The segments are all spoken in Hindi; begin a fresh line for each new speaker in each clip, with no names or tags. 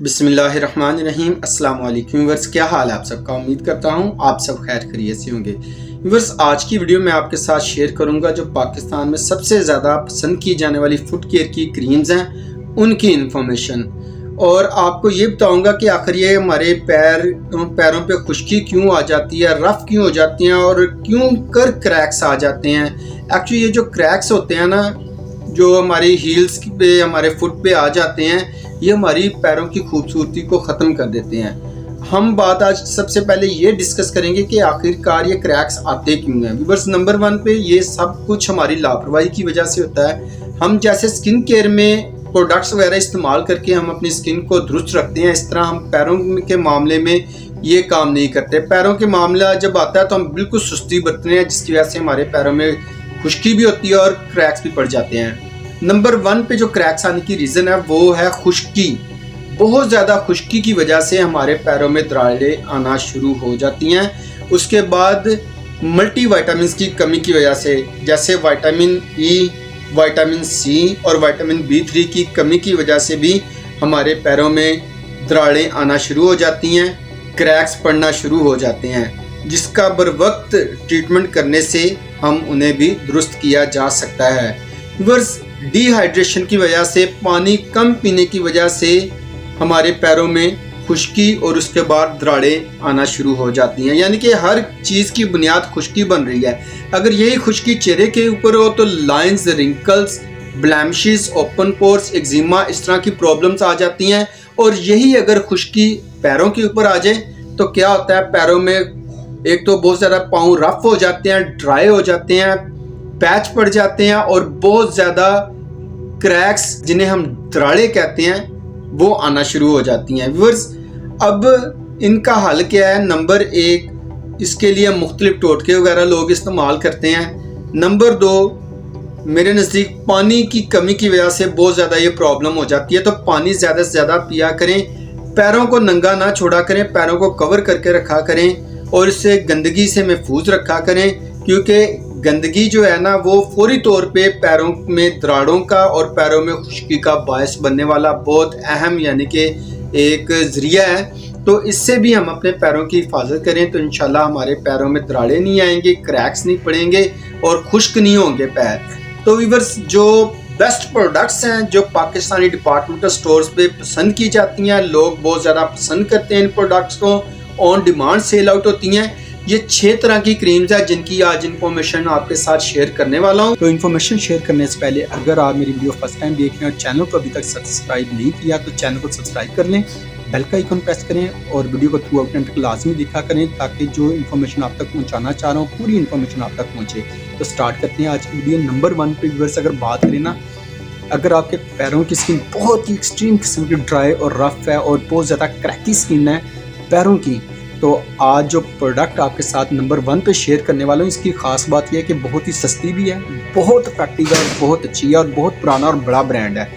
बिस्मिल्लाहिर्रहमानिर्रहीम। अस्सलाम वालेकुम व्यूअर्स, क्या हाल है आप सबका। उम्मीद करता हूँ आप सब खैर खैरियत से होंगे। व्यूअर्स, आज की वीडियो में आपके साथ शेयर करूँगा जो पाकिस्तान में सबसे ज़्यादा पसंद की जाने वाली फुट केयर की क्रीम्स हैं, उनकी इन्फॉर्मेशन, और आपको ये बताऊँगा कि आखिर ये हमारे पैरों पे खुश्की क्यों आ जाती है, रफ़ क्यों हो जाती हैं और क्यों कर क्रैक्स आ जाते हैं। एक्चुअली ये जो क्रैक्स होते हैं ना, जो हमारी हील्स पे, हमारे फुट पे आ जाते हैं, ये हमारी पैरों की खूबसूरती को ख़त्म कर देते हैं। हम बात आज सबसे पहले ये डिस्कस करेंगे कि आखिरकार ये क्रैक्स आते क्यों हैं। व्यूअर्स, नंबर 1 पे ये सब कुछ हमारी लापरवाही की वजह से होता है। हम जैसे स्किन केयर में प्रोडक्ट्स वगैरह इस्तेमाल करके हम अपनी स्किन को दुरुस्त रखते हैं, इस तरह हम पैरों के मामले में ये काम नहीं करते। पैरों के मामला जब आता है तो हम बिल्कुल सुस्ती बरतते हैं, जिसकी वजह से हमारे पैरों में खुश्की भी होती है और क्रैक्स भी पड़ जाते हैं। नंबर 1 पे जो क्रैक्स आने की रीज़न है वो है खुश्की। बहुत ज़्यादा खुश्की की वजह से हमारे पैरों में दरारें आना शुरू हो जाती हैं। उसके बाद मल्टी विटामिन्स की कमी की वजह से, जैसे विटामिन ई, विटामिन सी और विटामिन B3 की कमी की वजह से भी हमारे पैरों में दरारें आना शुरू हो जाती हैं, क्रैक्स पड़ना शुरू हो जाते हैं, जिसका बर वक्त ट्रीटमेंट करने से हम उन्हें भी दुरुस्त किया जा सकता है। व्यूअर्स, डिहाइड्रेशन की वजह से, पानी कम पीने की वजह से हमारे पैरों में खुश्की और उसके बाद दरारें आना शुरू हो जाती हैं। यानी कि हर चीज़ की बुनियाद खुश्की बन रही है। अगर यही खुश्की चेहरे के ऊपर हो तो lines, wrinkles, blemishes, open pores, eczema, इस तरह की प्रॉब्लम्स आ जाती हैं। और यही अगर खुश्की पैरों के ऊपर आ जाए तो क्या होता है, पैरों में एक तो बहुत ज़्यादा पाँव रफ हो जाते हैं, ड्राई हो जाते हैं, पैच पड़ जाते हैं और बहुत ज़्यादा क्रैक्स, जिन्हें हम दरारें कहते हैं, वो आना शुरू हो जाती हैं। व्यूअर्स, अब इनका हल क्या है। नंबर 1, इसके लिए मुख्तलिफ टोटके वगैरह लोग इस्तेमाल करते हैं। नंबर 2, मेरे नज़दीक पानी की कमी की वजह से बहुत ज़्यादा ये प्रॉब्लम हो जाती है, तो पानी ज़्यादा से ज़्यादा पिया करें। पैरों को नंगा ना छोड़ा करें, पैरों को कवर करके रखा करें और इससे गंदगी से महफूज रखा करें, क्योंकि गंदगी जो है ना, वो फौरी तौर पे पैरों में दरारों का और पैरों में खुश्की का बायस बनने वाला बहुत अहम यानी कि एक ज़रिया है। तो इससे भी हम अपने पैरों की हिफाजत करें तो इंशाल्लाह हमारे पैरों में दरारें नहीं आएंगे, क्रैक्स नहीं पड़ेंगे और खुश्क नहीं होंगे पैर। तो व्यूअर्स, जो बेस्ट प्रोडक्ट्स हैं जो पाकिस्तानी डिपार्टमेंटल स्टोर्स पे पसंद की जाती हैं, लोग बहुत ज़्यादा पसंद करते हैं इन प्रोडक्ट्स को, ऑन डिमांड सेल आउट होती हैं, ये 6 तरह की क्रीम्स है जिनकी आज इन्फॉर्मेशन आपके साथ शेयर करने वाला हूँ। तो इन्फॉर्मेशन शेयर करने से पहले अगर आप मेरी वीडियो फर्स्ट टाइम देख रहे हैं और चैनल को अभी तक सब्सक्राइब नहीं किया तो चैनल को सब्सक्राइब कर लें, बेल का आइकन प्रेस करें और वीडियो को थ्रू आउट एंड तक लाजमी देखा करें, ताकि जो इन्फॉर्मेशन आप तक पहुँचाना चाह रहा हूँ पूरी इन्फॉर्मेशन आप तक पहुँचे। तो स्टार्ट करते हैं आज की वीडियो। नंबर 1 पे व्यूअर्स, अगर बात करें ना, अगर आपके पैरों की स्किन बहुत ही एक्सट्रीम किस्म की ड्राई और रफ है और बहुत ज़्यादा क्रैकी स्किन है पैरों की, तो आज जो प्रोडक्ट आपके साथ नंबर 1 पे शेयर करने वाला हूँ, इसकी ख़ास बात यह है कि बहुत ही सस्ती भी है, बहुत इफेक्टिव है और बहुत अच्छी है और बहुत पुराना और बड़ा ब्रांड है।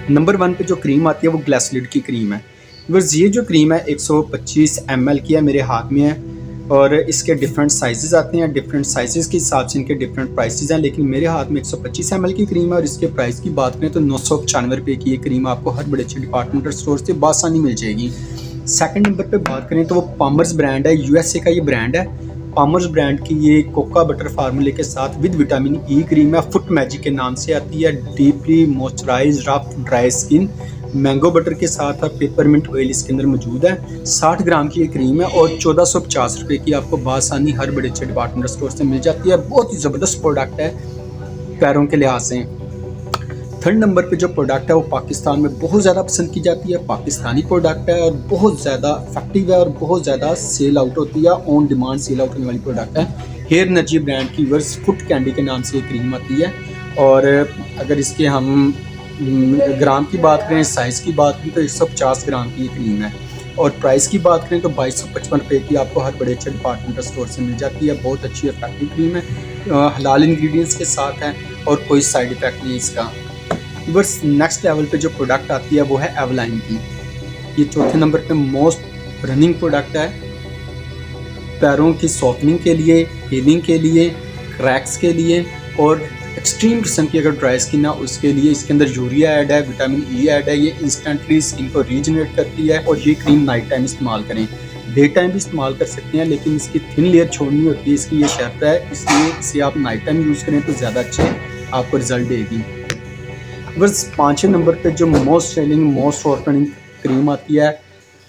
नंबर 1 पे जो क्रीम आती है वो ग्लिसरीन की क्रीम है। बस ये जो क्रीम है 125 ml की है, मेरे हाथ में है और इसके डिफरेंट साइजेस आते हैं। डिफरेंट साइजेस के हिसाब से इनके डिफरेंट प्राइसेस हैं, लेकिन मेरे हाथ में 125 ml की क्रीम है और इसके प्राइस की बात करें तो 995 रुपये की ये क्रीम आपको हर बड़े अच्छे डिपार्टमेंटल स्टोर से बासानी मिल जाएगी। सेकंड नंबर पे बात करें तो वो पामर्स ब्रांड है, USA का ये ब्रांड है। पामर्स ब्रांड की ये कोका बटर फार्मूले के साथ विद विटामिन ई क्रीम है, फुट मैजिक के नाम से आती है। Deeply moisturise rough dry skin, mango butter के साथ और पेपरमिंट ऑयल इसके अंदर मौजूद है। 60 ग्राम की ये क्रीम है और 1450 रुपये की आपको बासानी हर बड़े अच्छे डिपार्टमेंटल स्टोर से मिल जाती है। बहुत ही ज़बरदस्त प्रोडक्ट है पैरों के लिहाज से। थर्ड नंबर पे जो प्रोडक्ट है वो पाकिस्तान में बहुत ज़्यादा पसंद की जाती है, पाकिस्तानी प्रोडक्ट है और बहुत ज़्यादा इफेक्टिव है और बहुत ज़्यादा सेल आउट होती है, ऑन डिमांड सेल आउट होने वाली प्रोडक्ट है। हेयर एनर्जी ब्रांड की वर्स फुट कैंडी के नाम से ये क्रीम आती है और अगर इसके हम ग्राम की बात करें, साइज़ की बात करें तो 150 ग्राम की ये क्रीम है और प्राइस की बात करें तो 2255 रुपये की आपको हर बड़े अच्छे डिपार्टमेंटल स्टोर से मिल जाती है। बहुत अच्छी इफेक्टिव क्रीम है, हलाल इंग्रेडिएंट्स के साथ है और कोई साइड इफ़ेक्ट नहीं इसका। बस नेक्स्ट लेवल पे जो प्रोडक्ट आती है वो है एवलाइन की। ये चौथे नंबर पे मोस्ट रनिंग प्रोडक्ट है पैरों की सॉफ्टनिंग के लिए, हीलिंग के लिए, क्रैक्स के लिए और एक्सट्रीम किस्म की अगर ड्राई स्किन है उसके लिए इसके अंदर यूरिया ऐड है, विटामिन ई ऐड है, ये इंस्टेंटली स्किन को रीजनरेट करती है। और ये क्रीम नाइट टाइम इस्तेमाल करें, डे टाइम भी इस्तेमाल कर सकते हैं, लेकिन इसकी थिन लेयर छोड़नी होती है, इसकी ये शर्त है, इसलिए इसे आप नाइट टाइम यूज़ करें तो ज़्यादा अच्छे आपको रिजल्ट देगी। बस 5वें नंबर पे जो most selling most organic cream आती है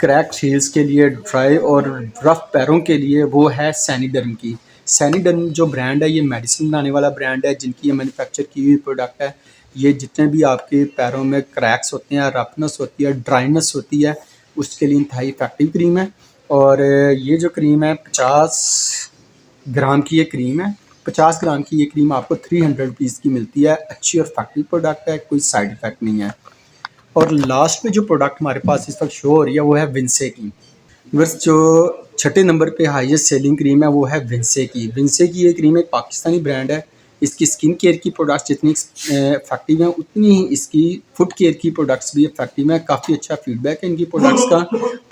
क्रैक्ड हील्स के लिए, ड्राई और रफ पैरों के लिए, वो है सैनिडर्म की। सैनिडर्म जो ब्रांड है ये मेडिसिन बनाने वाला ब्रांड है, जिनकी ये मैन्युफैक्चर की हुई प्रोडक्ट है। ये जितने भी आपके पैरों में क्रैक्स होते हैं, रफनेस होती है, ड्राइनेस होती है, उसके लिए इंतहाई इफेक्टिव क्रीम है। और ये जो क्रीम है 50 ग्राम की ये क्रीम है। 50 ग्राम की ये क्रीम आपको 300 रुपीज़ की मिलती है। अच्छी और इफेक्टिव प्रोडक्ट है, कोई साइड इफेक्ट नहीं है। और लास्ट में जो प्रोडक्ट हमारे पास इस वक्त शो हो रही है वो है विंसे की। बस जो छठे नंबर पे हाईएस्ट सेलिंग क्रीम है वो है विंसे की। विंसे की ये क्रीम एक पाकिस्तानी ब्रांड है। इसकी स्किन केयर की प्रोडक्ट्स जितनी इफेक्टिव हैं उतनी ही इसकी फुट केयर की प्रोडक्ट्स भी इफेक्टिव हैं। काफ़ी अच्छा फीडबैक है इनकी प्रोडक्ट्स का।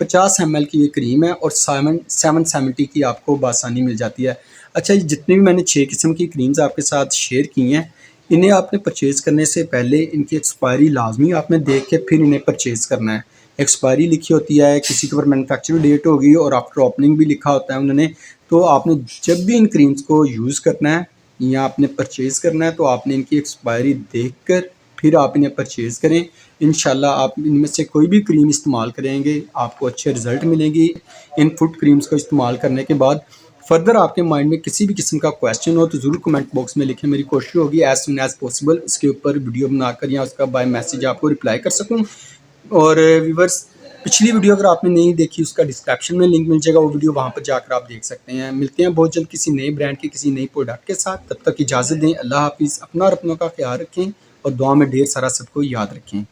50 ml की ये क्रीम है और 770 की आपको बासानी मिल जाती है। अच्छा, ये जितनी भी मैंने 6 किस्म की क्रीम्स आपके साथ शेयर की हैं, इन्हें आपने परचेज़ करने से पहले इनकी एक्सपायरी लाजमी आपने देख के फिर इन्हें परचेज़ करना है। एक्सपायरी लिखी होती है, किसी के ऊपर मैन्युफैक्चरिंग डेट होगी और आफ्टर ओपनिंग भी लिखा होता है उन्होंने। तो आपने जब भी इन क्रीम्स को यूज़ करना है या आपने परचेज़ करना है तो आपने इनकी एक्सपायरी देखकर फिर आप इन्हें परचेज़ करें। इंशाल्लाह आप इनमें से कोई भी क्रीम इस्तेमाल करेंगे आपको अच्छे रिज़ल्ट मिलेंगे। इन फुट क्रीम्स को इस्तेमाल करने के बाद फर्दर आपके माइंड में किसी भी किस्म का क्वेश्चन हो तो ज़रूर कमेंट बॉक्स में लिखें। मेरी कोशिश होगी एज़ सुन एज़ पॉसिबल इसके ऊपर वीडियो बनाकर या उसका बाय मैसेज आपको रिप्लाई कर सकूं। और व्यूवर्स, पिछली वीडियो अगर आपने नहीं देखी उसका डिस्क्रिप्शन में लिंक मिल जाएगा, वो वीडियो वहाँ पर जाकर आप देख सकते हैं। मिलते हैं बहुत जल्द किसी नए ब्रांड के किसी नई प्रोडक्ट के साथ। तब तक इजाज़त दें। अल्लाह हाफिज़। अपना और अपनों का ख्याल रखें और दुआ में ढेर सारा सबको याद रखें।